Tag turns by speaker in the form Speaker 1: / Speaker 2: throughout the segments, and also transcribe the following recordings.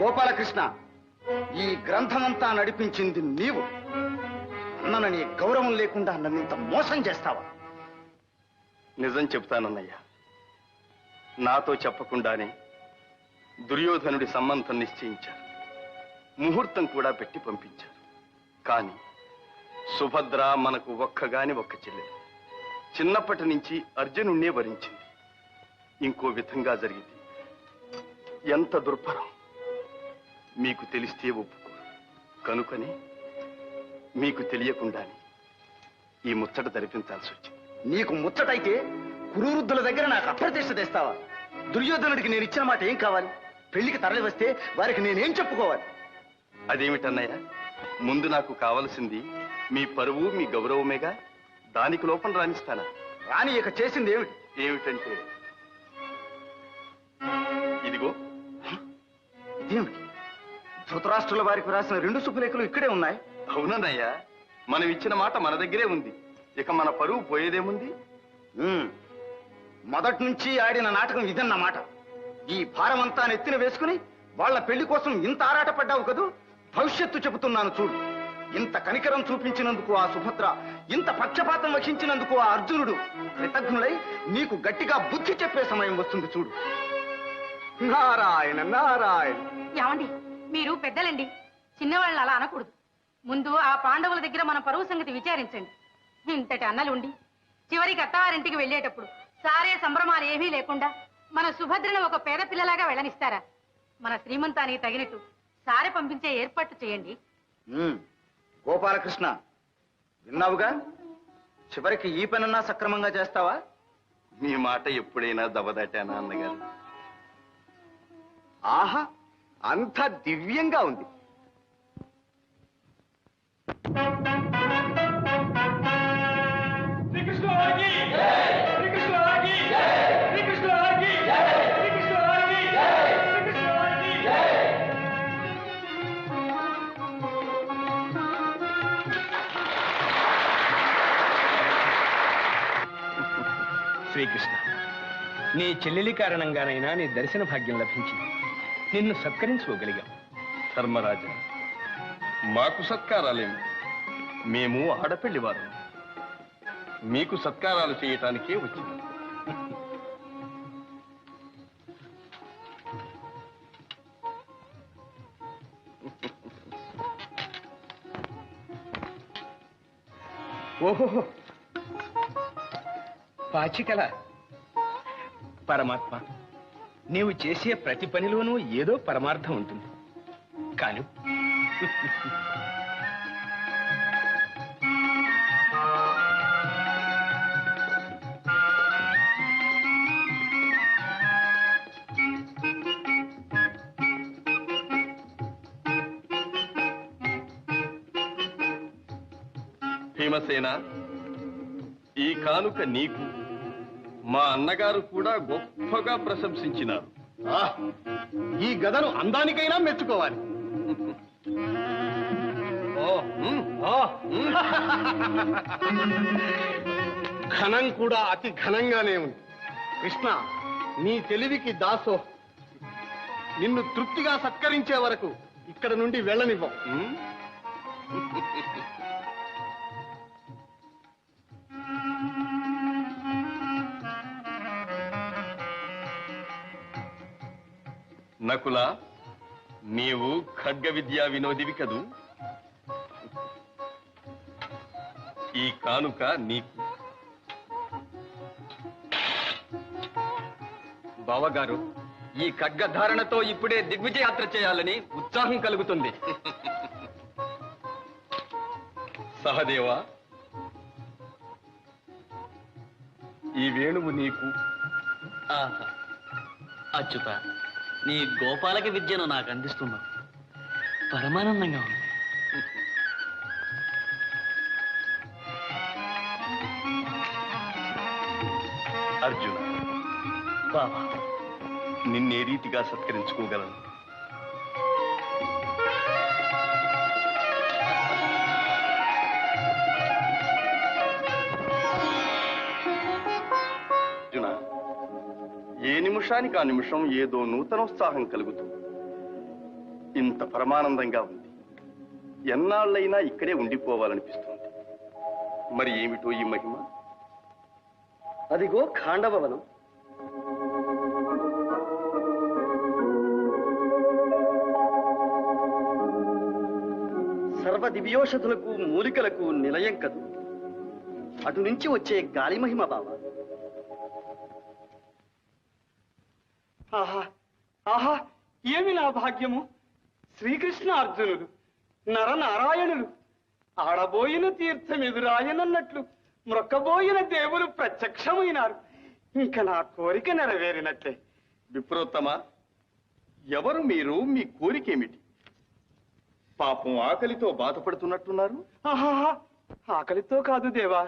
Speaker 1: గోపాలకృష్ణ, ఈ గ్రంథమంతా నడిపించింది నీవు. అన్నని గౌరవం లేకుండా నన్నింత మోసం చేస్తావా?
Speaker 2: నిజం చెప్తానన్నయ్యా. నాతో చెప్పకుండానే దుర్యోధనుడి సంబంధం నిశ్చయించారు. ముహూర్తం కూడా పెట్టి పంపించారు. కానీ సుభద్ర మనకు ఒక్కగాని ఒక్క చెల్లెలు. చిన్నప్పటి నుంచి అర్జునుణ్ణే వరించింది. ఇంకో విధంగా జరిగింది ఎంత దుర్భరం. మీకు తెలిస్తే ఒప్పుకోరు. కనుకని మీకు తెలియకుండానే ఈ ముచ్చట జరిపించాల్సి వచ్చింది.
Speaker 1: నీకు ముచ్చటైతే కురువృద్ధుల దగ్గర నాకు అప్రతిష్ట తెస్తావా? దుర్యోధనుడికి నేను ఇచ్చిన మాట ఏం కావాలి? పెళ్లికి తరలి వస్తే వారికి నేనేం చెప్పుకోవాలి?
Speaker 2: అదేమిటన్నయ్య, ముందు నాకు కావలసింది మీ పరువు, మీ గౌరవమేగా. దానికి లోపం రాణిస్తానా?
Speaker 1: రాని ఇక చేసింది ఏమిటి?
Speaker 2: ఏమిటంటే ఇదిగో.
Speaker 1: ఇదేమిటి? ధృతరాష్ట్రుల వారికి రాసిన 2 శుభలేఖలు ఇక్కడే ఉన్నాయి.
Speaker 2: అవునన్నయ్యా, మనం ఇచ్చిన మాట మన దగ్గరే ఉంది. ఇక మన పరువు పోయేదేముంది?
Speaker 1: మొదటి నుంచి ఆడిన నాటకం ఇదన్నమాట. ఈ భారమంతా నెత్తిన వేసుకుని వాళ్ళ పెళ్లి కోసం ఇంత ఆరాటపడ్డావు కదూ. భవిష్యత్తు చెబుతున్నాను చూడు. ఇంత కనికరం చూపించినందుకు ఆ సుభద్ర, ఇంత పక్షపాతం వహించినందుకు ఆ అర్జునుడు కృతజ్ఞుడై నీకు గట్టిగా బుద్ధి చెప్పే సమయం వస్తుంది చూడు. నారాయణ నారాయణ.
Speaker 3: ఏమండి, మీరు పెద్దలండి, చిన్నవాళ్ళని అలా అనకూడదు. ముందు ఆ పాండవుల దగ్గర మన పరువు సంగతి విచారించండి. ఇంతటి అన్నలుండి చివరికి అత్తవారింటికి వెళ్ళేటప్పుడు సారే సంభ్రమాలు ఏమీ లేకుండా మన సుభద్రను ఒక పేద పిల్లలాగా వెళ్ళనిస్తారా? మన శ్రీమంతానికి తగినట్టు సారె పంపించే ఏర్పాట్లు చేయండి.
Speaker 1: గోపాలకృష్ణ, విన్నావుగా? చివరికి ఈ పనన్నా సక్రమంగా చేస్తావా?
Speaker 2: మీ మాట ఎప్పుడైనా దెబ్బదాటానా అన్నగారు?
Speaker 1: ఆహా, అంత దివ్యంగా ఉంది.
Speaker 4: శ్రీకృష్ణ, నీ చెల్లెలి కారణంగానైనా నీ దర్శన భాగ్యం లభించింది. నిన్ను సత్కరించుకోగలిగాం.
Speaker 2: ధర్మరాజా, మాకు సత్కారాలేమి? మేము ఆడపెళ్లివారు. మీకు సత్కారాలు చేయటానికే వచ్చింది.
Speaker 4: ఓహో, పాచికల. పరమాత్మ, నీవు చేసే ప్రతి పనిలోనూ ఏదో పరమార్థం ఉంటుంది. కాను
Speaker 2: భీమసేన, ఈ కానుక నీకు మా అన్నగారు కూడా గొప్పగా ప్రశంసించినారు.
Speaker 1: ఈ గదను అందానికైనా మెచ్చుకోవాలి. ఘనం కూడా అతి ఘనంగానే ఉంది. కృష్ణ, నీ తెలివికి దాసో. నిన్ను తృప్తిగా సత్కరించే వరకు ఇక్కడ నుండి వెళ్ళనివ్వం.
Speaker 2: నకుల, నీవు ఖడ్గ విద్యా వినోదివి కదూ. ఈ కానుక నీకు.
Speaker 5: బావగారు, ఈ ఖడ్గధారణతో ఇప్పుడే దిగ్విజయాత్ర చేయాలని ఉత్సాహం కలుగుతుంది.
Speaker 2: సహదేవా, ఈ వేణువు నీకు.
Speaker 6: ఆహా, అచ్యుత, నీ గోపాలక విద్యను నాకు అందిస్తున్నా. పరమానందంగా ఉంది.
Speaker 2: అర్జున,
Speaker 6: బాబా,
Speaker 2: నిన్నే రీతిగా సత్కరించుకోగలను? అర్జున, ఏ నిమిషానికి ఆ నిమిషం ఏదో నూతనోత్సాహం కలుగుతుంది. ఇంత పరమానందంగా ఉంది. ఎన్నాళ్ళైనా ఇక్కడే ఉండిపోవాలనిపిస్తుంది. మరి ఏమిటో ఈ మహిమ?
Speaker 7: అదిగో ఖాండవవనం. సర్వ దివ్యోషధులకు మూలికలకు నిలయం కదు. అటు నుంచి వచ్చే గాలి మహిమ బావ.
Speaker 8: ఆహా ఆహా, ఏమి నా భాగ్యము! శ్రీకృష్ణ అర్జునుడు నరనారాయణులు ఆడబోయిన తీర్థం ఎదురాయనన్నట్లు మ్రొక్కబోయిన దేవులు ప్రత్యక్షమైనారు. ఇంక నా కోరిక నెరవేరినట్లే.
Speaker 2: విప్రోత్తమ, ఎవరు మీరు? మీ కోరికేమిటి? పాపం ఆకలితో బాధపడుతున్నట్టున్నారు.
Speaker 8: ఆహా, ఆకలితో కాదు దేవా,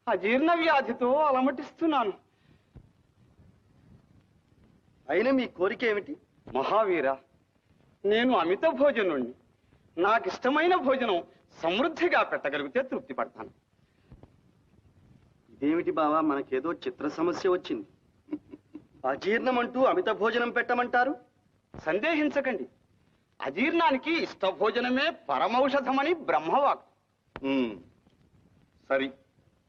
Speaker 8: అజీర్ణ వ్యాధితో అలమటిస్తున్నాను.
Speaker 7: అయినా మీ కోరిక ఏమిటి?
Speaker 8: మహావీర, నేను అమిత భోజనుణ్ణి. నాకిష్టమైన భోజనం సమృద్ధిగా పెట్టగలిగితే తృప్తి పడతాను.
Speaker 7: ఇదేమిటి బావా, మనకేదో చిత్ర సమస్య వచ్చింది. అజీర్ణం అంటూ అమిత భోజనం పెట్టమంటారు?
Speaker 8: సందేహించకండి, అజీర్ణానికి ఇష్ట భోజనమే పరమౌషధమని బ్రహ్మవాక్.
Speaker 2: సరి,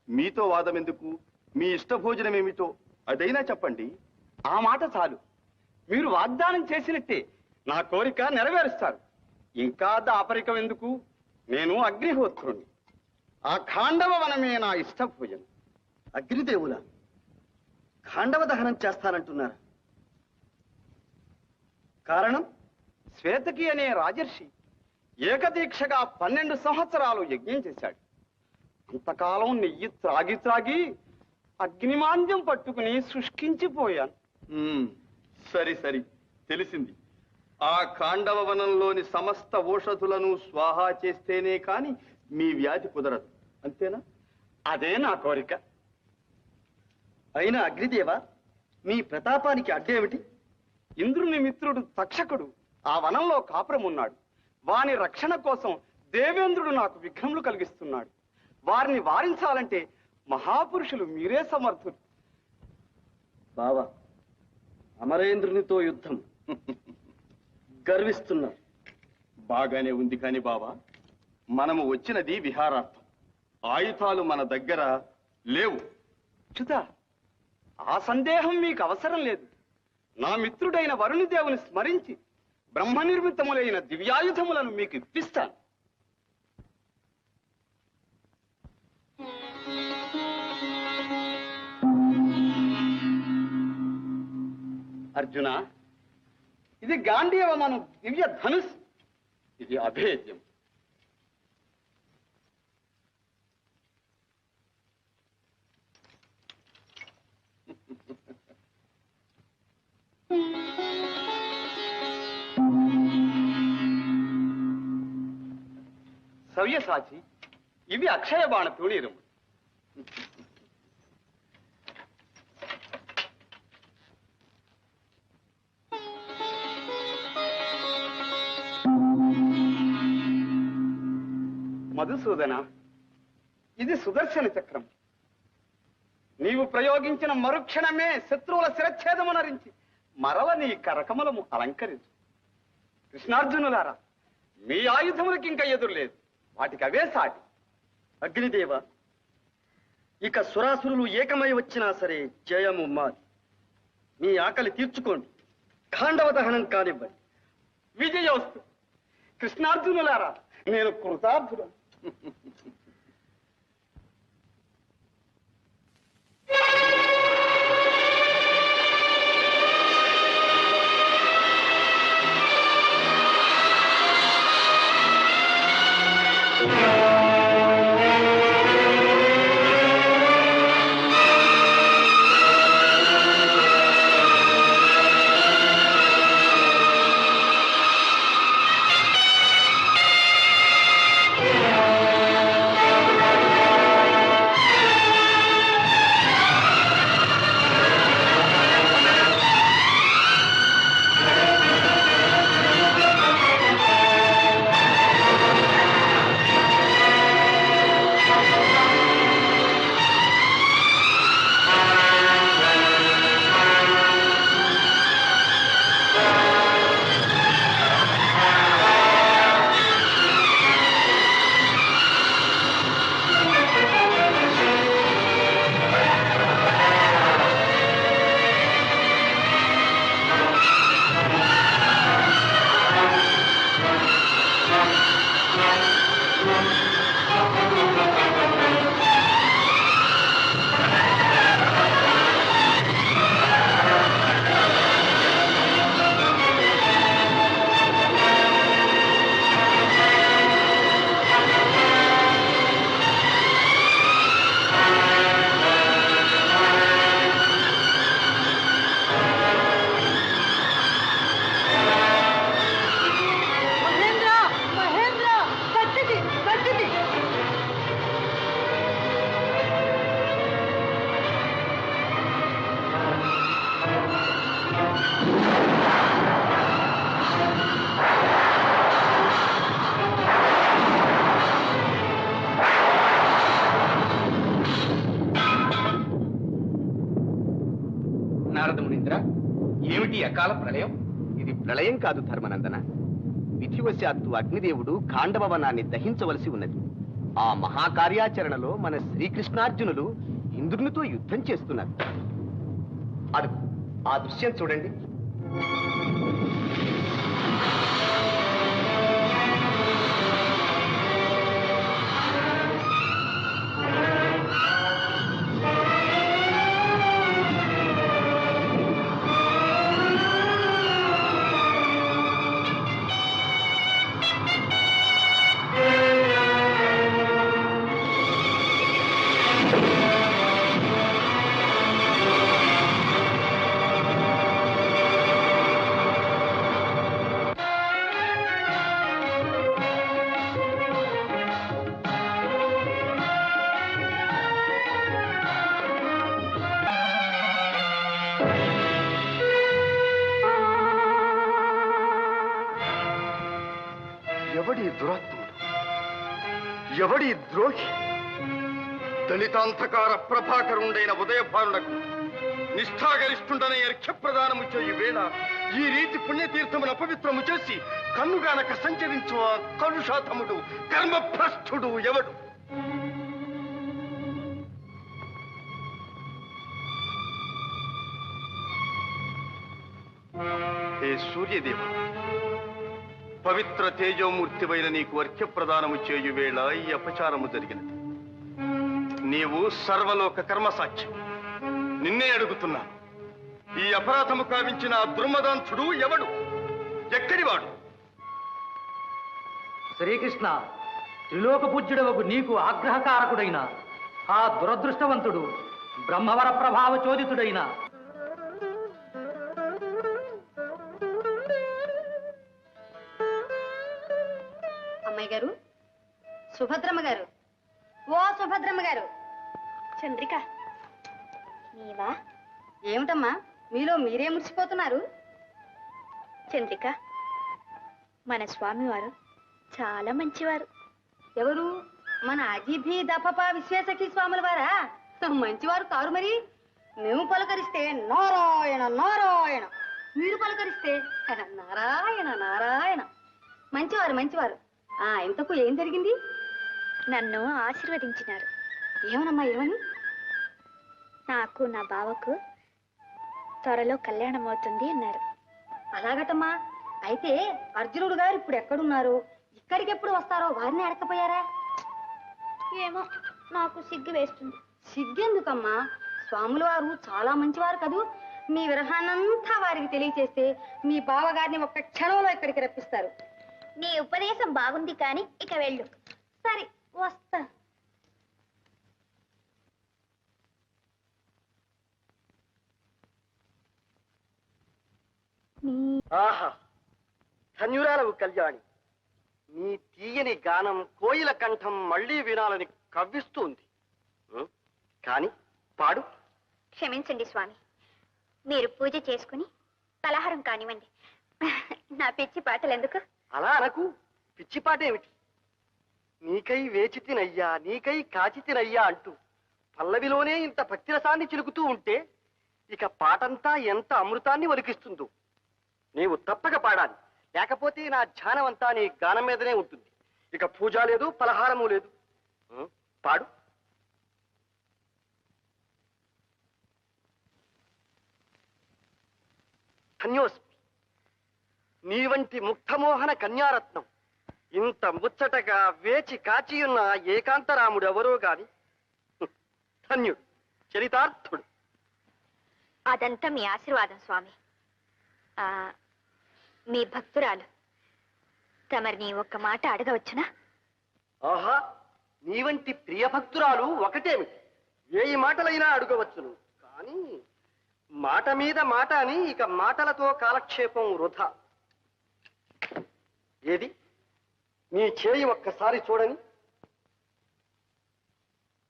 Speaker 2: మీతో వాదం ఎందుకు? మీ ఇష్ట భోజనం ఏమిటో అదైనా చెప్పండి.
Speaker 8: ఆ మాట చాలు. మీరు వాగ్దానం చేసినట్టే నా కోరిక నెరవేరుస్తారు. ఇంకా దాపరికం ఎందుకు? నేను అగ్నిహోత్రుణ్ణి. ఆ ఖాండవ వనమే నా ఇష్ట భోజనం.
Speaker 7: అగ్నిదేవుల ఖాండవ దహనం చేస్తానంటున్నారు. కారణం?
Speaker 8: శ్వేతకి అనే రాజర్షి ఏకదీక్షగా 12 సంవత్సరాలు యజ్ఞం చేశాడు. అంతకాలం నెయ్యి త్రాగి త్రాగి అగ్నిమాంద్యం పట్టుకుని శుష్కించిపోయాను.
Speaker 2: సరి సరి, తెలిసింది. ఆ ఖాండవ వనంలోని సమస్త ఔషధులను స్వాహా చేస్తేనే కాని మీ వ్యాధి కుదరదు, అంతేనా?
Speaker 8: అదే నా కోరిక.
Speaker 7: అయినా అగ్నిదేవ, మీ ప్రతాపానికి అడ్డేమిటి?
Speaker 8: ఇంద్రుని మిత్రుడు తక్షకుడు ఆ వనంలో కాపురం ఉన్నాడు. వాని రక్షణ కోసం దేవేంద్రుడు నాకు విఘ్నములు కలిగిస్తున్నాడు. వారిని వారించాలంటే మహాపురుషులు మీరే సమర్థులు.
Speaker 7: బావా, అమరేంద్రునితో యుద్ధం గర్విస్తున్నారు.
Speaker 2: బాగానే ఉంది కాని బావా, మనము వచ్చినది విహారార్థం. ఆయుధాలు మన దగ్గర లేవు.
Speaker 8: చ్యుత, ఆ సందేహం మీకు అవసరం లేదు. నా మిత్రుడైన వరుణి దేవుని స్మరించి బ్రహ్మ నిర్మితములైన దివ్యాయుధములను మీకు ఇప్పిస్తాను. అర్జున, ఇది గాంధీవమను దివ్య ధనుస్. ఇది అభేద్యం. సవ్యసాచి, ఇవి అక్షయ బాణ తూణీరము. మధుసూదన, ఇది సుదర్శన చక్రం. నీవు ప్రయోగించిన మరుక్షణమే శత్రువుల శిరచ్ఛేదమునరించి మరల నీ కరకమలము అలంకరించు. కృష్ణార్జునులారా, మీ ఆయుధములకి ఇంకా ఎదురులేదు. వాటికి అవే సాటి.
Speaker 7: అగ్నిదేవ, ఇక సురాసురులు ఏకమై వచ్చినా సరే జయము మాది. మీ ఆకలి తీర్చుకోండి, ఖాండవ దహనం కానివ్వండి.
Speaker 8: విజయోస్తు. కృష్ణార్జునులారా, నేను కృతార్థులను.
Speaker 4: కలకాల ప్రళయం?
Speaker 1: ఇది ప్రళయం కాదు ధర్మనందన. విధివశాత్తు అగ్నిదేవుడు ఖాండవనాన్ని దహించవలసి ఉన్నది. ఆ మహాకార్యాచరణలో మన శ్రీకృష్ణార్జునులు ఇంద్రునితో యుద్ధం చేస్తున్నారు. అది ఆ దృశ్యం చూడండి. ఎవడి దురాత్ముడు, ఎవడి ద్రోహి?
Speaker 2: దళితాంధకార ప్రభాకరుండైన ఉదయభానుడకు నిష్ఠాగరిష్ఠుండనే అర్ఘ్యప్రదానము చేయు వేళ ఈ రీతి పుణ్యతీర్థమును అపవిత్రము చేసి కన్నుగానక సంచరించు ఆ కలుషాతముడు కర్మభ్రష్టుడు ఎవడు? హే సూర్యదేవ, పవిత్ర తేజోమూర్తివైన నీకు అర్ఘ్యప్రదానము చేయు వేళ ఈ అపచారము జరిగినది. నీవు సర్వలోక కర్మసాక్షి. నిన్నే అడుగుతున్నాను, ఈ అపరాధము కావించిన ఆ దుర్మదాంతుడు ఎవడు? ఎక్కడివాడు?
Speaker 9: శ్రీకృష్ణ, త్రిలోక పూజ్యుడవకు నీకు ఆగ్రహకారకుడైన ఆ దురదృష్టవంతుడు బ్రహ్మవర ప్రభావ చోదితుడైన
Speaker 3: అమ్మాయి గారు, సుభద్రమ్మ గారు, ఓ సుభద్రమ్మ గారు.
Speaker 10: చంద్రిక, నీవా?
Speaker 3: ఏమిటమ్మా మీలో మీరే మురిసిపోతున్నారు?
Speaker 10: చంద్రిక, మన స్వామివారు చాలా మంచివారు.
Speaker 3: ఎవరు? మన అజిభి దపప విశ్వేశకి స్వాముల వారా? మంచివారు కారు మరి. మేము పలకరిస్తే నారాయణ నారాయణ, మీరు పలకరిస్తే నారాయణ నారాయణ. మంచివారు మంచివారు. ఇంతకు ఏం జరిగింది?
Speaker 10: నన్ను ఆశీర్వదించినారు.
Speaker 3: ఏమనమ్మా, ఏమని?
Speaker 10: నాకు నా బావకు త్వరలో కళ్యాణం అవుతుంది అన్నారు.
Speaker 3: అలాగటమ్మా. అయితే అర్జునుడు గారు ఇప్పుడు ఎక్కడున్నారు, ఇక్కడికి ఎప్పుడు వస్తారో వారిని అడకపోయారా?
Speaker 10: ఏమో, నాకు సిగ్గు వేస్తుంది.
Speaker 3: సిగ్గెందుకమ్మా? స్వాముల వారు చాలా మంచివారు కదూ. మీ విరహాన్నంతా వారికి తెలియచేస్తే మీ బావగారిని ఒక్క క్షణంలో ఇక్కడికి రప్పిస్తారు.
Speaker 10: నీ ఉపదేశం బాగుంది, కానీ ఇక వెళ్ళు.
Speaker 3: సరే, వస్తా.
Speaker 7: ఆహా, ధన్యురాలవు కళ్యాణి. నీ తీయని గానం కోయిల కంఠం మళ్ళీ వినాలని కవ్విస్తుంది. కాని పాడు.
Speaker 10: క్షమించండి స్వామి, మీరు పూజ చేసుకుని పలహారం కానివ్వండి. నా పిచ్చి పాటలు ఎందుకు?
Speaker 7: అలా అనకు. పిచ్చిపాటేమిటి? నీకై వేచి తినయ్యా, నీకై కాచి తినయ్యా అంటూ పల్లవిలోనే ఇంత భక్తిరసాన్ని చిలుకుతూ ఉంటే ఇక పాటంతా ఎంత అమృతాన్ని ఒలికిస్తుందో. నీవు తప్పక పాడాలి, లేకపోతే నా ధ్యానమంతా నీ గానం మీదనే ఉంటుంది. ఇక పూజ లేదు, పలహారము లేదు. పాడు. ధన్యోస్మి. నీ వంటి ముక్తమోహన కన్యారత్నం ఇంత ముచ్చటగా వేచి కాచియున్న ఏకాంతరాముడు ఎవరో గాని ధన్యుడు, చరితార్థుడు.
Speaker 10: అదంతా మీ ఆశీర్వాదం స్వామి. మీ భక్తురాలు తమరిని ఒక్క మాట అడగవచ్చునా?
Speaker 7: ఆహా, నీ వంటి ప్రియ భక్తురాలు ఒకటేమిటి, ఏ మాటలైనా అడగవచ్చును. కానీ మాట మీద మాట అని ఇక మాటలతో కాలక్షేపం వృధా. ఏది నీ చేయి ఒక్కసారి చూడని.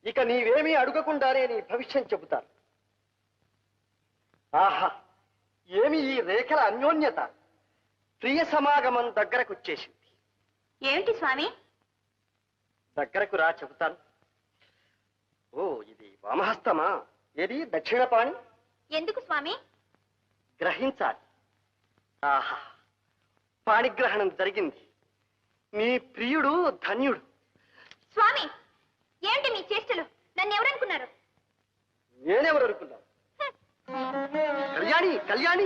Speaker 7: ఇక నీవేమీ అడగకుండానే నీ భవిష్యం చెబుతాను. ఆహా, ఏమి ఈ రేఖల అన్యోన్యత! ప్రియ సమాగమం దగ్గరకు వచ్చేసింది.
Speaker 10: ఏమిటి స్వామి?
Speaker 7: దగ్గరకు రా, చెబుతాను. ఓ, ఇది వామహస్తమా? ఏది దక్షిణ పాణి?
Speaker 10: ఎందుకు స్వామి?
Speaker 7: గ్రహించాలి. ఆహా, పాణిగ్రహణం జరిగింది. నీ ప్రియుడు ధన్యుడు.
Speaker 10: స్వామి, ఏంటి మీ చేష్టలు? నన్ను ఎవరనుకున్నారు?
Speaker 7: నేనెవరు అనుకున్నావు? కళ్యాణి, కళ్యాణి,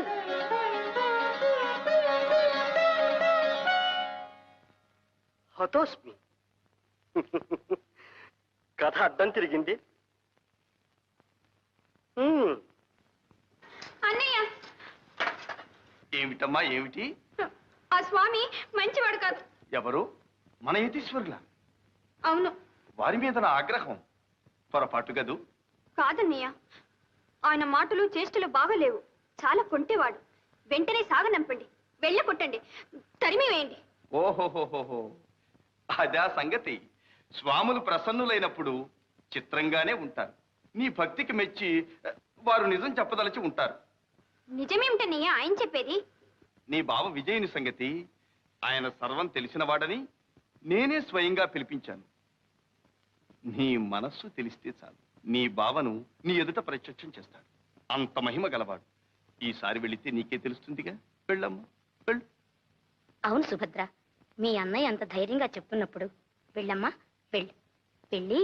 Speaker 7: హతోస్మి. కథ అడ్డం తిరిగింది.
Speaker 10: అన్నయ్య,
Speaker 2: ఏమిటమ్మా ఏమిటి?
Speaker 10: ఆ స్వామి మంచివాడు కాదు.
Speaker 2: ఎవరు? మన యతీశ్వరులా?
Speaker 10: అవును.
Speaker 2: వారి మీద నా ఆగ్రహం పొరపాటు గదు.
Speaker 10: కాదన్నయ్య, ఆయన మాటలు చేష్టలు బాగలేవు. చాలా కొంటేవాడు. వెంటనే సాగనంపండి, వెళ్ళ కొట్టండి, తరిమి వేయండి.
Speaker 2: ఓహోహోహోహో, అదా సంగతి. స్వాములు ప్రసన్నులైనప్పుడు చిత్రంగానే ఉంటారు. నీ భక్తికి మెచ్చి వారు నిజం చెప్పదలచి ఉంటారు.
Speaker 10: నిజమేమిటన్నయ్య ఆయన చెప్పేది?
Speaker 2: నీ బావ విజయుని సంగతి ఆయన సర్వం తెలిసిన వాడని నేనే స్వయంగా పిలిపించాను. నీ మనస్సు తెలిస్తే చాలు, నీ బావను నీ ఎదుట ప్రత్యక్షం చేస్తాడు. అంత మహిమ గలవాడు. ఈసారి వెళితే నీకే తెలుస్తుందిగా. వెళ్ళమ్మా, వెళ్ళు.
Speaker 10: అవును సుభద్ర, మీ అన్నయ్య అంత ధైర్యంగా చెప్తున్నప్పుడు వెళ్ళమ్మా, వెళ్ళు. వెళ్ళి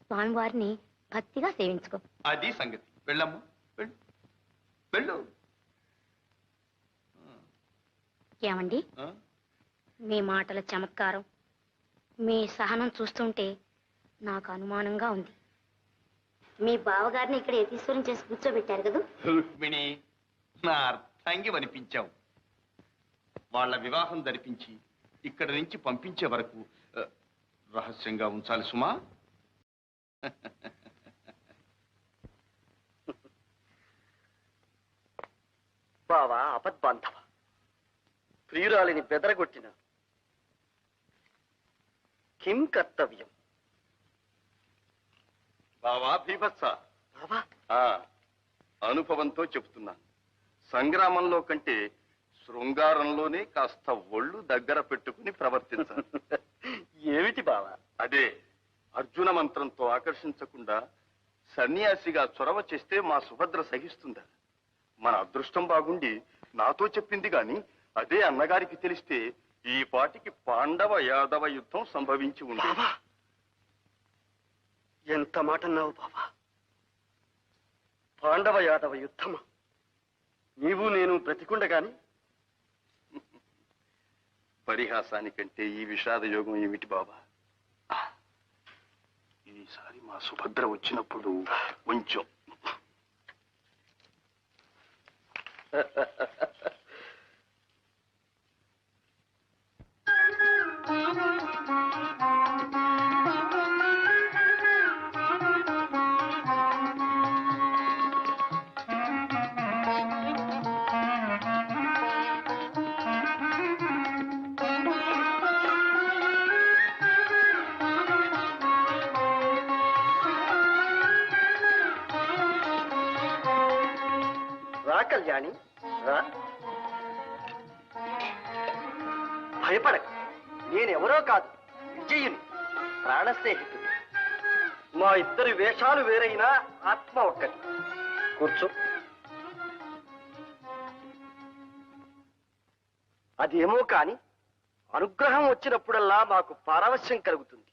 Speaker 10: స్వామివారిని భక్తిగా సేవించుకో.
Speaker 2: అది సంగతి. వెళ్ళమ్మా, వెళ్ళు, వెళ్ళు.
Speaker 10: ఏమండి, మీ మాటల చమత్కారం, మీ సహనం చూస్తుంటే నాకు అనుమానంగా ఉంది. మీ బావగారిని ఇక్కడ యతీశ్వరం చేసి కూర్చోబెట్టారు కదా?
Speaker 2: రుక్మిణి, నా అర్థంగి వనిపించావు. వాళ్ళ వివాహం జరిపించి ఇక్కడి నుంచి పంపించే వరకు రహస్యంగా ఉంచాలి సుమా.
Speaker 7: బావా అపద్బాంధవ, ప్రియురాలిని బెదరగొట్టిన కిం కర్తవ్యం?
Speaker 2: బావా భీభత్స,
Speaker 7: బావా,
Speaker 2: అనుభవంతో చెబుతున్నాను. సంగ్రామంలో కంటే శృంగారంలోనే కాస్త ఒళ్ళు దగ్గర పెట్టుకుని ప్రవర్తించాలి.
Speaker 7: ఏమిటి బావా?
Speaker 2: అదే, అర్జున మంత్రంతో ఆకర్షించకుండా సన్యాసిగా చొరవ చేస్తే మా సుభద్ర సహిస్తుందా? మన అదృష్టం బాగుండి నాతో చెప్పింది గాని అదే అన్నగారికి తెలిస్తే ఈ పాటికి పాండవ యాదవ యుద్ధం సంభవించి ఉంది.
Speaker 7: ఎంత మాట అన్నావు బావా? పాండవ యాదవ యుద్ధమా? నీవు నేను బ్రతికుండగాని?
Speaker 2: పరిహాసానికంటే ఈ విషాద యోగం ఏమిటి బాబా? ఈసారి మా సుభద్ర వచ్చినప్పుడు కొంచెం
Speaker 7: కళ్యాణి, రా. భయపడక, నేనెవరో కాదు, విజయుని, ప్రాణ స్నేహితుడు. మా ఇద్దరి వేషాలు వేరైనా ఆత్మ ఒక్కటి. కూర్చో. అదేమో కాని అనుగ్రహం వచ్చినప్పుడల్లా మాకు పారవశ్యం కలుగుతుంది.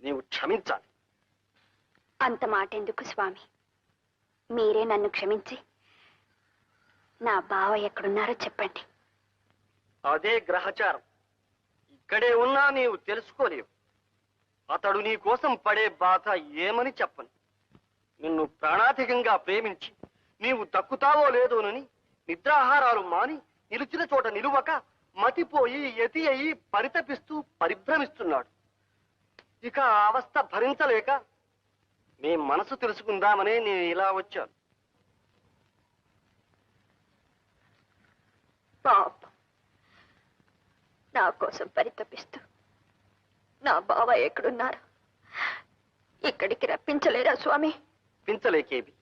Speaker 7: నీవు క్షమించాలి.
Speaker 10: అంత మాట ఎందుకు స్వామి? మీరే నన్ను క్షమించి నా బావ ఎక్కడున్నారో చెప్పండి.
Speaker 7: అదే గ్రహచారం. ఇక్కడే ఉన్నా నీవు తెలుసుకోలేవు. అతడు నీ కోసం పడే బాధ ఏమని చెప్పను. నిన్ను ప్రాణాధికంగా ప్రేమించి నీవు దక్కుతావో లేదోనని నిద్రాహారాలు మాని నిలిచిన చోట నిలువక మతిపోయి యతి అయి పరితపిస్తూ పరిభ్రమిస్తున్నాడు. ఇక ఆ అవస్థ భరించలేక మీ మనసు తెలుసుకుందామనే నేను ఇలా వచ్చాను.
Speaker 10: పాప, నా కోసం పరితపిస్తూ నా బావ ఎక్కడున్నారు? ఇక్కడికి రప్పించలేరా స్వామి?
Speaker 7: పించలేకేవి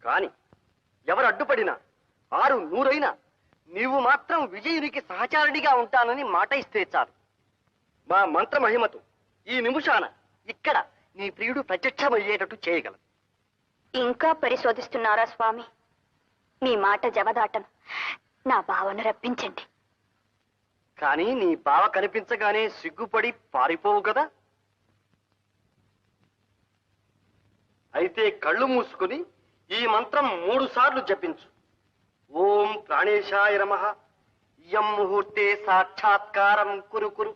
Speaker 7: కాని ఎవరు అడ్డుపడినా 600 నీవు మాత్రం విజయునికి సహచారిణిగా ఉంటానని మాట ఇస్తే చాలు. మా మంత్ర మహిమతో ఈ నిమిషాన ఇక్కడ నీ ప్రియుడు ప్రత్యక్షమయ్యేటట్టు చేయగలరు.
Speaker 10: ఇంకా పరిశోధిస్తున్నారా స్వామి? మీ మాట జవదాటను. నా బావను రప్పించండి.
Speaker 7: కానీ నీ బావ కనిపించగానే సిగ్గుపడి పారిపోవు కదా? అయితే కళ్ళు మూసుకుని ఈ మంత్రం 3 సార్లు జపించు. ఓం ప్రాణేశాయ నమః యం ముహూర్తే సాక్షాత్కారం కురు కురు.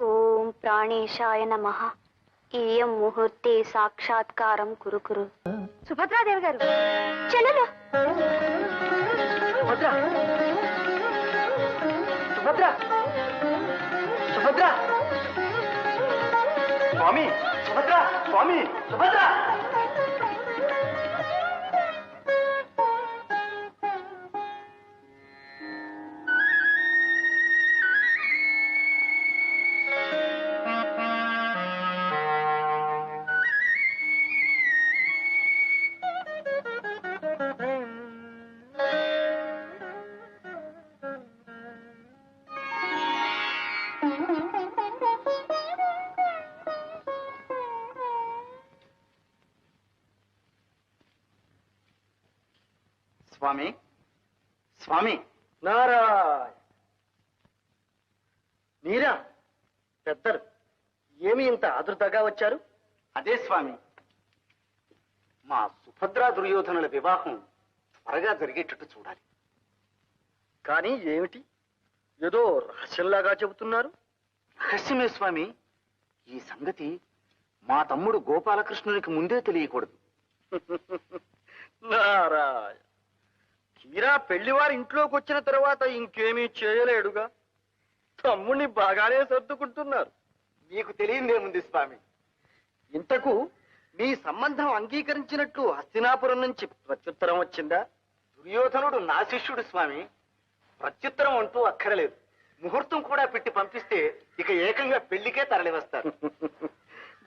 Speaker 10: ఓం ప్రాణేశాయ నమః ఇయం ముహూర్తే సాక్షాత్కారం కురు కురు. సుభద్రాదేవి గారు చెల్లెలు.
Speaker 7: సుభద్ర సుభద్ర సుభద్ర స్వామి సుభద్ర స్వామి సుభద్ర.
Speaker 1: స్వామి స్వామి.
Speaker 7: నారాయణ. మీరా పెద్దలు ఏమి ఇంత ఆదుర్దాగా వచ్చారు?
Speaker 1: అదే స్వామి, మా సుభద్రా దుర్యోధనుల వివాహం త్వరగా జరిగేటట్టు చూడాలి.
Speaker 7: కానీ ఏమిటి ఏదో రహస్యంలాగా చెబుతున్నారు?
Speaker 1: రహస్యమే స్వామి. ఈ సంగతి మా తమ్ముడు గోపాలకృష్ణునికి ముందే తెలియకూడదు.
Speaker 7: నారాయణ. తీరా పెళ్లివారి ఇంట్లోకి వచ్చిన తర్వాత ఇంకేమీ చేయలేడుగా. తమ్ముణ్ణి బాగానే సర్దుకుంటున్నారు.
Speaker 1: మీకు తెలియదేముంది స్వామి.
Speaker 7: ఇంతకు మీ సంబంధం అంగీకరించినట్లు హస్తినాపురం నుంచి ప్రత్యుత్తరం వచ్చిందా?
Speaker 1: దుర్యోధనుడు నా శిష్యుడు స్వామి. ప్రత్యుత్తరం అంటూ అక్కరలేదు. ముహూర్తం కూడా పెట్టి పంపిస్తే ఇక ఏకంగా పెళ్లికే తరలి వస్తారు.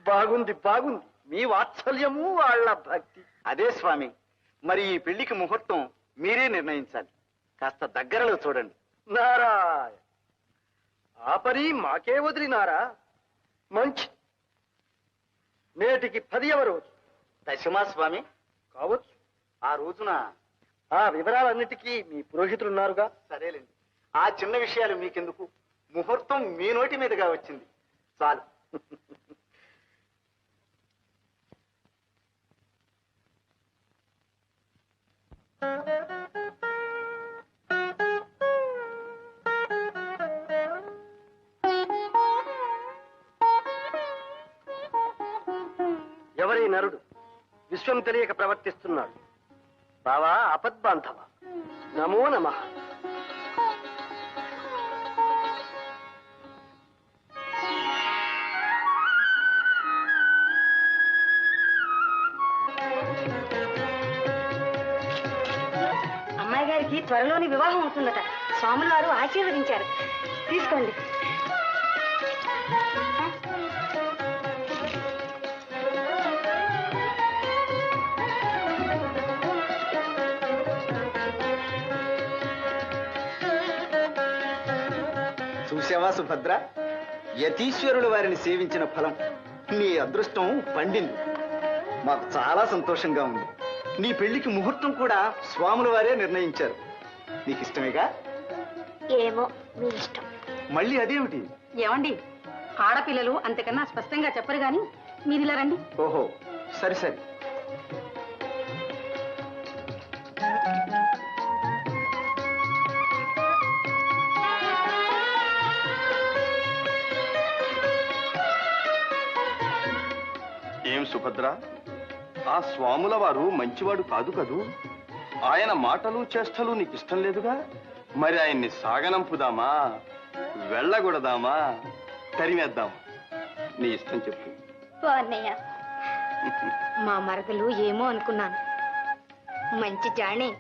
Speaker 7: బాగుంది బాగుంది. మీ వాత్సల్యము వాళ్ళ భక్తి.
Speaker 1: అదే స్వామి, మరి ఈ పెళ్లికి ముహూర్తం మీరే నిర్ణయించాలి. కాస్త దగ్గరలో చూడండి.
Speaker 7: నారాయణ. ఆ పని మాకే వదిలినారా? మంచి. నేటికి 10వ రోజు.
Speaker 1: దశమా స్వామి?
Speaker 7: కావచ్చు.
Speaker 1: ఆ రోజున
Speaker 7: ఆ వివరాలన్నిటికీ మీ పురోహితులున్నారుగా.
Speaker 1: సరేలేండి, ఆ చిన్న విషయాలు మీకెందుకు. ముహూర్తం మీ నోటి మీదుగా వచ్చింది చాలు.
Speaker 7: ఎవరి నరుడు విశ్వం తెలియక ప్రవర్తిస్తున్నాడు? బావా ఆపద్బాంధవ, నమో నమః.
Speaker 3: అమ్మాయి గారికి త్వరలోని వివాహం అవుతుందట. స్వాముల వారు ఆశీర్వదించారు. తీసుకోండి.
Speaker 1: చూసావా సుభద్ర, యతీశ్వరుడు వారిని సేవించిన ఫలం. నీ అదృష్టం పండింది. మాకు చాలా సంతోషంగా ఉంది. నీ పెళ్లికి ముహూర్తం కూడా స్వాముల వారే నిర్ణయించారు. నీకు ఇష్టమేగా?
Speaker 10: ఏమో మీ ఇష్టం.
Speaker 1: మళ్ళీ అదేమిటి?
Speaker 3: ఏమండి, ఆడపిల్లలు అంతకన్నా స్పష్టంగా చెప్పరు గాని మీరు ఇలా రండి.
Speaker 1: ఓహో, సరి సరి.
Speaker 2: ఏం సుభద్ర, ఆ స్వాముల వారు మంచివాడు కాదు కదూ? ఆయన మాటలు చేష్టలు నీకు ఇష్టం లేదుగా? మరి ఆయన్ని సాగనంపుదామా, వెళ్ళగొడదామా, తరిమేద్దామా? నీ ఇష్టం చెప్పు.
Speaker 10: అన్నయ్య,
Speaker 3: మా మరదలు ఏమో అనుకున్నాను. మంచి జాణే,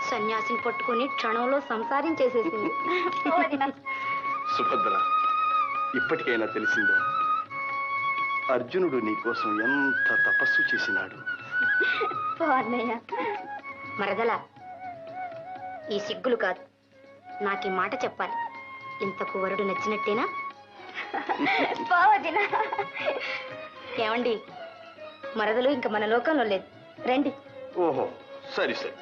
Speaker 3: సన్యాసిని పట్టుకుని క్షణంలో సంసారం చేసేసింది.
Speaker 2: సుభద్ర, ఇప్పటికైనా తెలిసిందా అర్జునుడు నీకోసం ఎంత తపస్సు చేసినాడు?
Speaker 10: అన్నయ్య.
Speaker 3: మరదల, ఈ సిగ్గులు కాదు, నాకు ఈ మాట చెప్పాలి. ఇంతకు వరుడు నచ్చినట్టేనా? ఏమండి, మరదలు ఇంక మన లోకంలో లేదు. రండి.
Speaker 2: ఓహో, సరి సరి.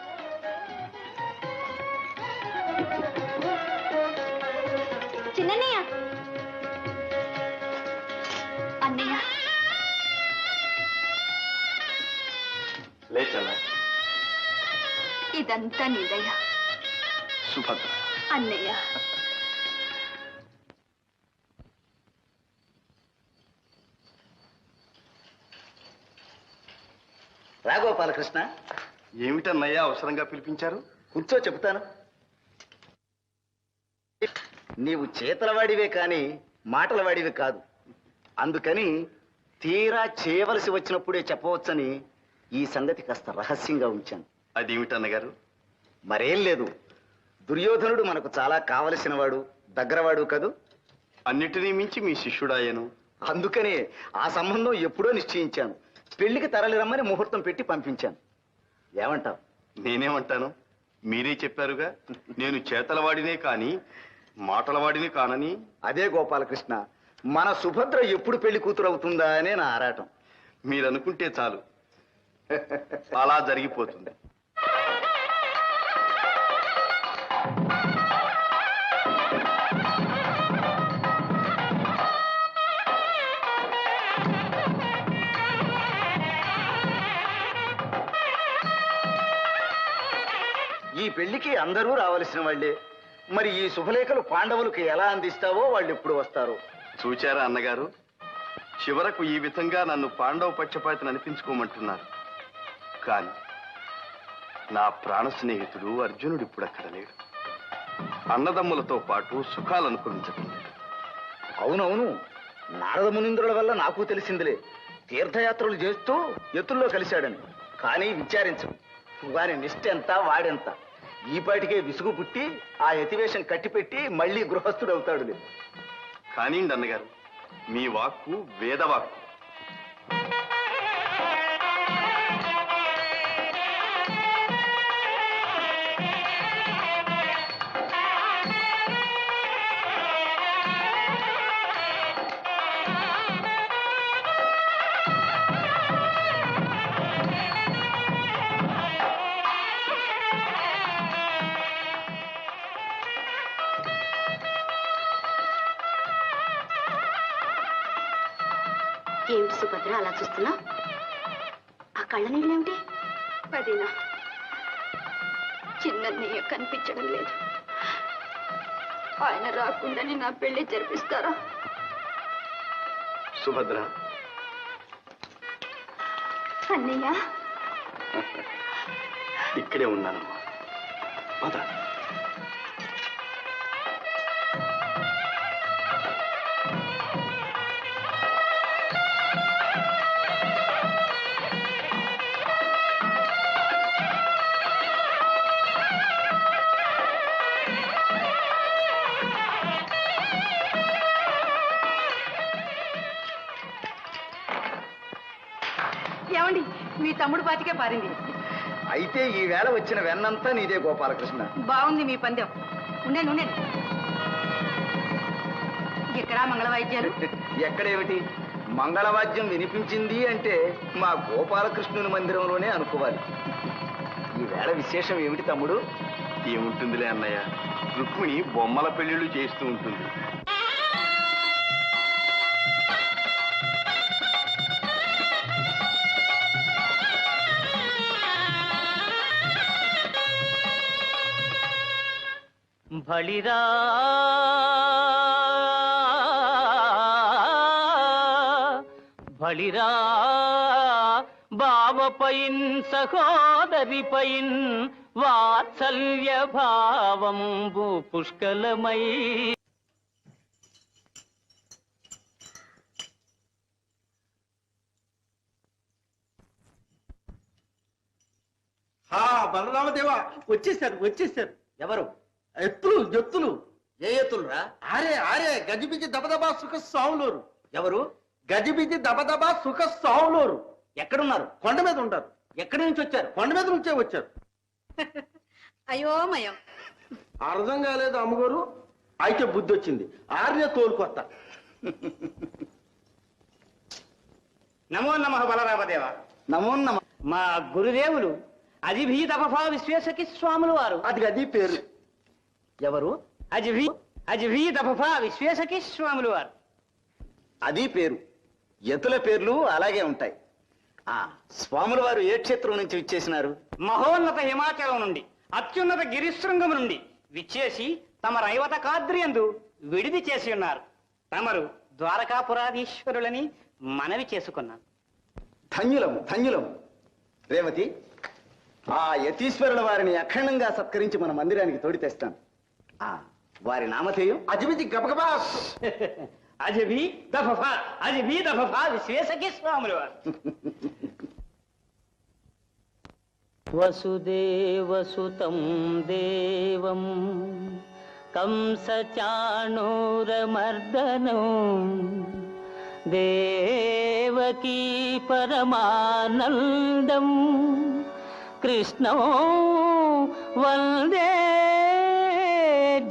Speaker 10: ఇదంతా నీదయ్యా.
Speaker 2: సుభద్ర,
Speaker 10: అన్నయ్య,
Speaker 1: రాగోపాలకృష్ణ,
Speaker 2: ఏమిటన్నయ్యా అవసరంగా పిలిపించారు?
Speaker 1: కూర్చో చెబుతాను. నీవు చేతలవాడివే కాని మాటలవాడివి కాదు. అందుకని తీరా చేయవలసి వచ్చినప్పుడే చెప్పవచ్చని ఈ సంగతి కాస్త రహస్యంగా ఉంచాను.
Speaker 2: అదేమిటన్నగారు?
Speaker 1: మరేం లేదు, దుర్యోధనుడు మనకు చాలా కావలసినవాడు, దగ్గరవాడు కదూ.
Speaker 2: అన్నిటినీ మించి మీ శిష్యుడాయను.
Speaker 1: అందుకనే ఆ సంబంధం ఎప్పుడో నిశ్చయించాను. పెళ్లికి తరలి రమ్మని ముహూర్తం పెట్టి పంపించాను. ఏమంటావు?
Speaker 2: నేనేమంటాను? మీరే చెప్పారుగా, నేను చేతలవాడినే కాని మాటలవాడిని కానని.
Speaker 1: అదే గోపాలకృష్ణ, మన సుభద్ర ఎప్పుడు పెళ్లి కూతురు అవుతుందా అనే నా ఆరాటం.
Speaker 2: మీరనుకుంటే చాలు, అలా జరిగిపోతుంది.
Speaker 1: ఈ పెళ్లికి అందరూ రావలసిన వాళ్లే. మరి ఈ శుభలేఖలు పాండవులకు ఎలా అందిస్తావో వాళ్ళు ఎప్పుడు వస్తారో.
Speaker 2: చూచారా అన్నగారు, చివరకు ఈ విధంగా నన్ను పాండవ పక్షపాతిని అనిపించుకోమంటున్నారు. కానీ నా ప్రాణ స్నేహితుడు అర్జునుడు ఇప్పుడు అక్కడ లేడు. అన్నదమ్ములతో పాటు సుఖాలు అనుభవించడం లేదు.
Speaker 1: అవునవును, నారద మునీంద్రుల వల్ల నాకు తెలిసిందిలే. తీర్థయాత్రలు చేస్తూ ఎత్తుల్లో కలిశాడని. కానీ విచారించు, వారి నిష్ఠ ఎంత, వాడెంత. ఈపాటికే విసుగు పుట్టి ఆ యతివేషం కట్టిపెట్టి మళ్ళీ గృహస్థుడు అవుతాడులే.
Speaker 2: కానివ్వండి అన్నగారు, మీ వాక్కు వేదవాక్కు.
Speaker 10: ఏమిటి సుభద్ర అలా చూస్తున్నా? ఆ కళ్ళ నీళ్ళేమిటి? పదినా చిన్నయ్య కనిపించడం లేదు. ఆయన రాకుండానే నా పెళ్లి జరిపిస్తారా?
Speaker 2: సుభద్ర,
Speaker 10: అన్నయ్య
Speaker 2: ఇక్కడే ఉన్నానమ్మా. పద.
Speaker 3: ఏమండి, మీ తమ్ముడు పాతికే పారింది.
Speaker 1: అయితే ఈ వేళ వచ్చిన వెన్నంతా నీదే గోపాలకృష్ణ.
Speaker 3: బాగుంది మీ పందెం. ఉండండి ఉండండి. ఎక్కడా మంగళవాయిద్యాలు?
Speaker 1: ఎక్కడేమిటి, మంగళవాద్యం వినిపించింది అంటే మా గోపాలకృష్ణుని మందిరంలోనే అనుకోవాలి. ఈ వేళ విశేషం ఏమిటి తమ్ముడు?
Speaker 2: ఏముంటుందిలే అన్నయ్య, రుక్మిణి బొమ్మల పెళ్లిళ్ళు చేస్తూ ఉంటుంది.
Speaker 6: బళిరా బళిరా బావపైన్ సహోదరిపైన్ వాత్సల్య భావంబు పుష్కలమై.
Speaker 7: బలరామదేవా, వచ్చేసారు. ఎవరు? ఎత్తులు. ఏ ఎత్తులురా? ఆరే గజిబిజి దబదబా సుఖ సావులోరు. ఎవరు? గజిబిజి దబదబా సుఖ సావులోరు. ఎక్కడున్నారు? కొండ మీద ఉంటారు. ఎక్కడి నుంచి వచ్చారు? కొండ మీద నుంచే వచ్చారు.
Speaker 3: అయోమయం.
Speaker 7: అర్థం కాలేదు అమ్మగారు. అయితే బుద్ధి వచ్చింది. ఆర్య తోలుకొత్త.
Speaker 4: నమో నమః బలరామదేవ.
Speaker 1: నమో నమ.
Speaker 4: మా గురుదేవులు అజిభీతపఫా విశ్వేశకి స్వాములు వారు.
Speaker 7: అది పేరు. ఎవరు?
Speaker 4: అజిభీతపఫా విశ్వేశకి స్వాములు వారు.
Speaker 1: అది పేరు. ఎతుల పేర్లు అలాగే ఉంటాయి. స్వాముల వారు ఏ క్షేత్రం నుంచి విచ్చేసినారు?
Speaker 4: మహోన్నత హిమాచలం నుండి
Speaker 11: అత్యున్నత గిరిశృంగము నుండి విచ్చేసి తమ రైవత కాద్రియందు విడిది చేసి ఉన్నారు. తమరు ద్వారకాపురాధీశ్వరులని మనవి చేసుకున్నాను.
Speaker 1: ధన్యులము ధన్యులము. రేవతి, ఆ యతీశ్వరుల వారిని అఖండంగా సత్కరించి మన మందిరానికి తోడి తెస్తాను. వారి నామధేయం అజిమితి గబగబా
Speaker 11: అజబీ దఫఫా అజబీ దఫఫా విశ్వేశకి స్వాముల వారు.
Speaker 6: వసుదేవసుతం దేవం కంసచాణూరమర్దనం దేవకీ పరమానందం కృష్ణం వందే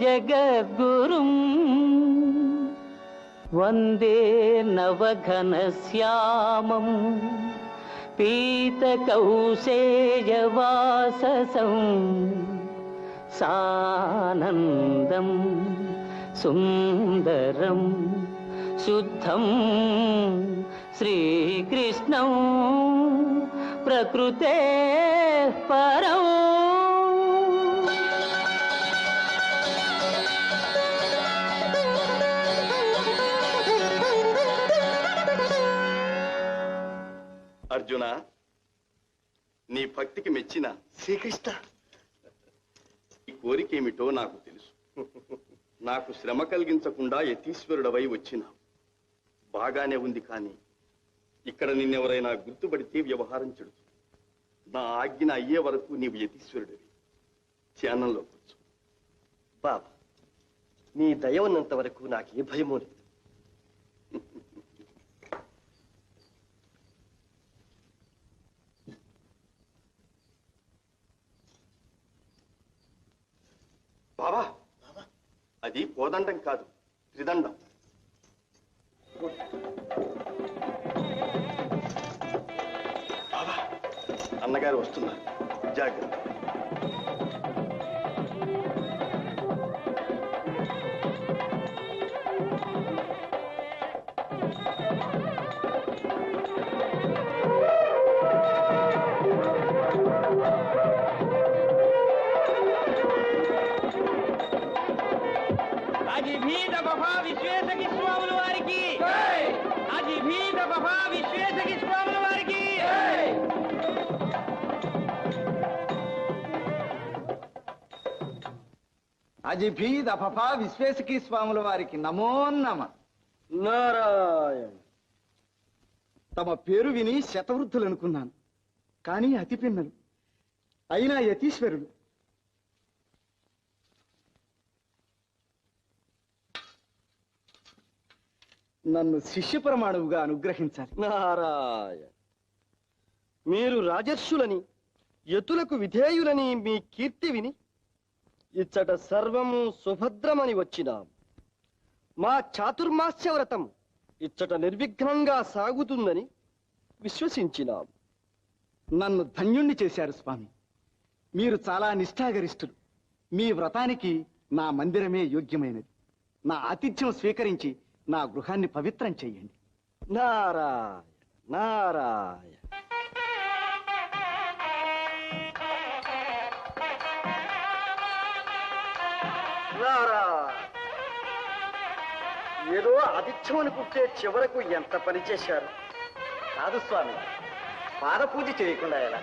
Speaker 6: జగద్గురుం వందే నవఘనశ్యామం పీతకౌశేయవాససం సానందం సుందరం శుద్ధం శ్రీకృష్ణం ప్రకృతే పరం.
Speaker 2: అర్జున, నీ భక్తికి మెచ్చిన
Speaker 7: శ్రీకృష్ణ,
Speaker 2: ఈ కోరికేమిటో నాకు తెలుసు. నాకు శ్రమ కలిగించకుండా యతీశ్వరుడవై వచ్చినా బాగానే ఉంది. కానీ ఇక్కడ నిన్నెవరైనా గుర్తుపడితే వ్యవహారం చెడుతుంది. నా ఆజ్ఞ అయ్యే వరకు నీవు యతీశ్వరుడివి. ధ్యానంలో కూర్చో.
Speaker 7: బాబా, నీ దయ ఉన్నంత వరకు నాకు ఏ భయమూ లేదు.
Speaker 2: బాబా, అది కోదండం కాదు, త్రిదండం. బాబా, అన్నగారు వస్తున్నారు, జాగ్రత్త.
Speaker 11: అజిభీత బఫా విశ్వేశకి స్వాముల వారికి, అజిభీత బఫా విశ్వేశకి స్వాముల వారికి.
Speaker 1: అజిభీద్ అఫఫా విశ్వేశకీ స్వాముల వారికి నమో నమ.
Speaker 7: నారాయణ.
Speaker 1: తమ పేరు విని శతవృద్ధులు అనుకున్నాను, కానీ అతి పిన్నలు అయినా యతీశ్వరుడు. నన్ను శిష్య ప్రమాణువుగా అనుగ్రహించాలి.
Speaker 7: నారాయణ. మీరు రాజర్షులని, యతులకు విధేయులని మీ కీర్తి విని ఇచ్చట సర్వము సుభద్రమని వచ్చినాం. మా చాతుర్మాస్య వ్రతం ఇచ్చట నిర్విఘ్నంగా సాగుతుందని విశ్వసించినాం.
Speaker 1: నన్ను ధన్యుణ్ణి చేశారు స్వామి. మీరు చాలా నిష్ఠాగరిష్ఠులు. మీ వ్రతానికి నా మందిరమే యోగ్యమైనది. నా ఆతిథ్యం స్వీకరించి నా గృహాన్ని పవిత్రం చెయ్యండి.
Speaker 7: నారాయణ నారాయణ. నారాయణ. ఏదో ఆతిథ్యం అనుకుంటే చివరకు ఎంత పని చేశారు.
Speaker 1: కాదు స్వామి, పాదపూజ చేయకుండా ఎలా?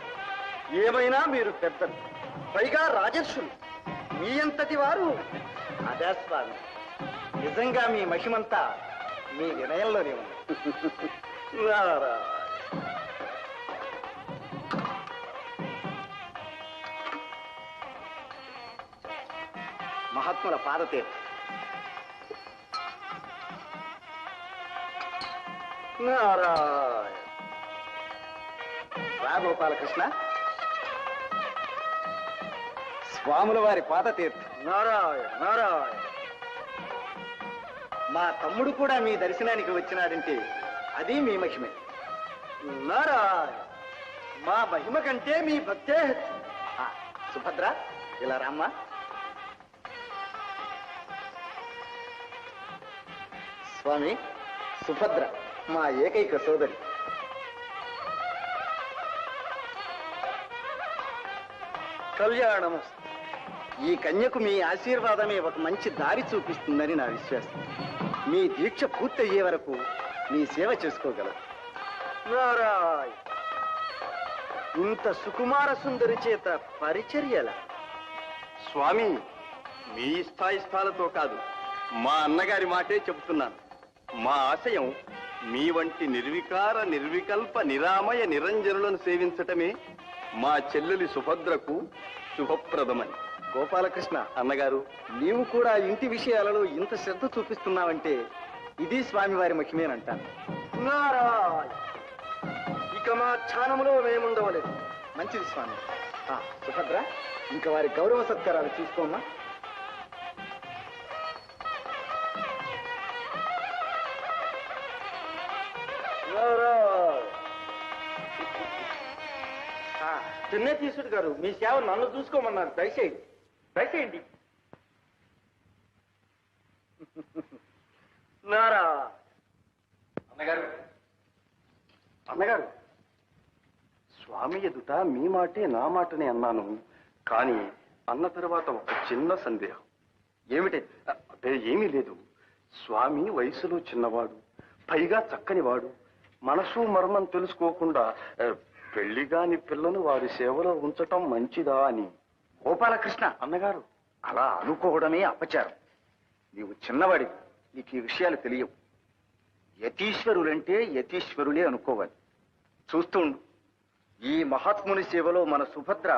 Speaker 7: ఏమైనా మీరు పెద్దలు, పైగా రాజర్షులు, మీ అంతటి వారు.
Speaker 1: అదే స్వామి, నిజంగా మీ మహిమంతా మీ వినయంలోనే ఉంది.
Speaker 7: నారాయణ.
Speaker 1: మహాత్ముల పాదతీర్థ.
Speaker 7: నారాయణ.
Speaker 1: రా గోపాలకృష్ణ, స్వాముల వారి పాదతీర్థ.
Speaker 7: నారాయణ నారాయణ.
Speaker 1: మా తమ్ముడు కూడా మీ దర్శనానికి వచ్చినాడంటే అది మీ మహిమే.
Speaker 7: నారాయణ. మా మహిమ కంటే మీ భక్తే హెచ్చు.
Speaker 1: సుభద్ర, ఇలా రామ్మా. స్వామి, సుభద్ర మా ఏకైక సోదరి.
Speaker 7: కళ్యాణమస్తు.
Speaker 1: ఈ కన్యకు మీ ఆశీర్వాదమే ఒక మంచి దారి చూపిస్తుందని నా విశ్వాసం. మీ దీక్ష పూర్తయ్యే వరకు మీ సేవ చేసుకోగలరు.
Speaker 7: నారాయ్, ఇంత సుకుమార సుందరి చేత పరిచర్యల?
Speaker 2: స్వామి, మీ స్థాయిస్థాలతో కాదు, మా అన్నగారి మాటే చెబుతున్నాను. మా ఆశయం మీ వంటి నిర్వికార నిర్వికల్ప నిరామయ నిరంజనులను సేవించటమే మా చెల్లెలి సుభద్రకు శుభప్రదమని.
Speaker 1: గోపాలకృష్ణ,
Speaker 2: అన్నగారు,
Speaker 1: నీవు కూడా ఇంటి విషయాలలో ఇంత శ్రద్ధ చూపిస్తున్నావంటే ఇది స్వామివారి మహిమేనంటాను.
Speaker 7: నారాయ్, ఇక మా ఛానములో మేముండవలేదు.
Speaker 1: మంచిది స్వామి. సుభద్ర, ఇంకా వారి గౌరవ సత్కారాలు చూసుకోమ్మా.
Speaker 7: చిన్న తీసుడు గారు, మీ సేవ నన్ను చూసుకోమన్నారు. దయచేయండి, దయచేయండి. నారా
Speaker 2: అన్నగారు, అన్నగారు, స్వామి ఎదుట మీ మాటే నా మాటనే అన్నాను. కానీ అన్న తర్వాత ఒక చిన్న సందేహం.
Speaker 1: ఏమిటి?
Speaker 2: అదే ఏమీ లేదు. స్వామి వయసులో చిన్నవాడు, పైగా చక్కనివాడు. మనసు మర్మం తెలుసుకోకుండా పెళ్లిగాని పిల్లను వారి సేవలో ఉంచటం మంచిదా అని.
Speaker 1: గోపాలకృష్ణ,
Speaker 2: అన్నగారు,
Speaker 1: అలా అనుకోవడమే అపచారం. నీవు చిన్నవాడి, నీకు ఈ విషయాలు తెలియవు. యతీశ్వరులంటే యతీశ్వరులే అనుకోవాలి. చూస్తుండు, ఈ మహాత్ముని సేవలో మన సుభద్ర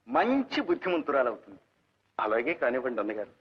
Speaker 1: మంచి బుద్ధిమంతురాలవుతుంది.
Speaker 2: అలాగే కానివ్వండి అన్నగారు.